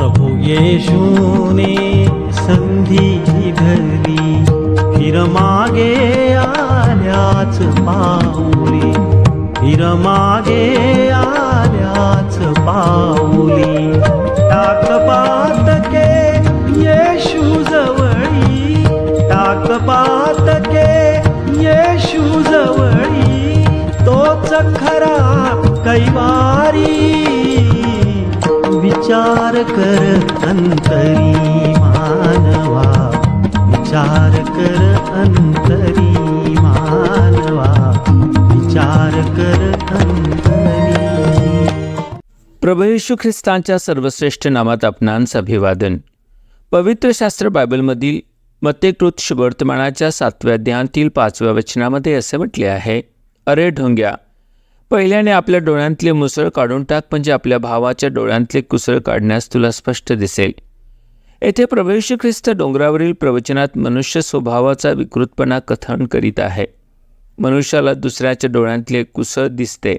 प्रभु येशूने संधी धरली, फिर मागे आल्याच पाऊली, फिर मागे आल्याच पाऊली. टाक पातके येशू जवळी, टाक पातके येशू जवळी, तोच खरा कैवारी. विचार कर अंतरी मानवा, विचार कर अंतरी मानवा, विचार कर अंतरी. प्रभू येशू ख्रिस्तांच्या सर्वश्रेष्ठ नामात आपणांस अभिवादन. पवित्र शास्त्र बायबलमधील मत्तेकृत शुभवर्तमानाच्या 7व्या अध्यायातील 5व्या वचनामध्ये असे म्हटले आहे, अरे ढोंग्या, पहिल्याने आपल्या डोळ्यांतले मुसळ काढून टाक, म्हणजे आपल्या भावाच्या डोळ्यांतले कुसळ काढण्यास तुला स्पष्ट दिसेल. येथे प्रभू येशू ख्रिस्त डोंगरावरील प्रवचनात मनुष्य स्वभावाचा विकृतपणा कथन करीत आहे. मनुष्याला दुसऱ्याच्या डोळ्यांतले कुसळ दिसते,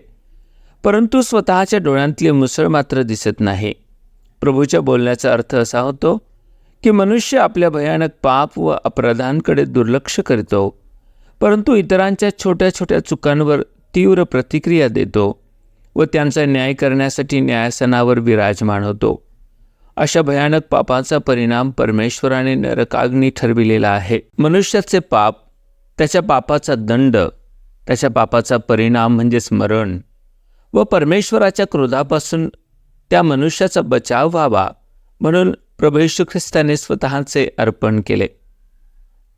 परंतु स्वतःच्या डोळ्यांतले मुसळ मात्र दिसत नाही. प्रभूच्या बोलण्याचा अर्थ असा होतो की मनुष्य आपल्या भयानक पाप व अपराधांकडे दुर्लक्ष करतो, परंतु इतरांच्या छोट्या छोट्या चुकांवर तीव्र प्रतिक्रिया देतो व त्यांचा न्याय करण्यासाठी न्यायासनावर विराजमान होतो. अशा भयानक पापाचा परिणाम परमेश्वराने नरकाग्नी ठरविलेला आहे. मनुष्याचे पाप, त्याच्या पापाचा दंड, त्याच्या पापाचा परिणाम म्हणजेच मरण व परमेश्वराच्या क्रोधापासून त्या मनुष्याचा बचाव व्हावा म्हणून प्रभू येशू ख्रिस्ताने स्वतःचे अर्पण केले.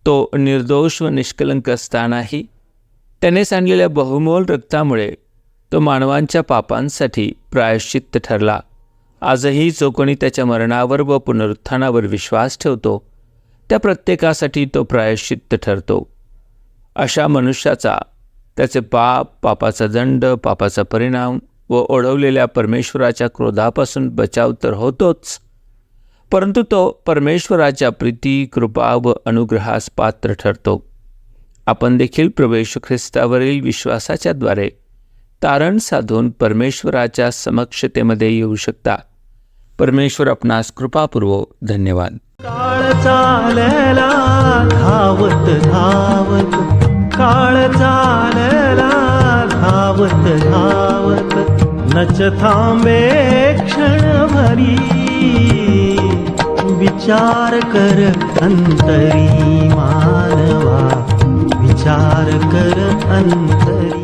तो निर्दोष व निष्कलंक असतानाही त्याने सांडलेल्या बहुमोल रक्तामुळे तो मानवांच्या पापांसाठी प्रायश्चित्त ठरला. आजही जो कोणी त्याच्या मरणावर व पुनरुत्थानावर विश्वास ठेवतो त्या प्रत्येकासाठी तो प्रायश्चित्त ठरतो. अशा मनुष्याचा त्याचे पाप, पापाचा दंड, पापाचा परिणाम व ओढवलेल्या परमेश्वराच्या क्रोधापासून बचाव तर होतोच, परंतु तो परमेश्वराच्या प्रीती, कृपा व अनुग्रहास पात्र ठरतो. आपण देखील प्रभू येशू ख्रिस्तावरील विश्वासाच्या द्वारे तारण साधून परमेश्वराच्या समक्षतेमध्ये येऊ शकता. परमेश्वर आपणास कृपा पुरवो. धन्यवाद. काळ चालला धावत धावत, काळ चालला धावत धावत, नच थांबे क्षणभरी. विचार कर अंतरी मानवा, विचार कर अंतरी.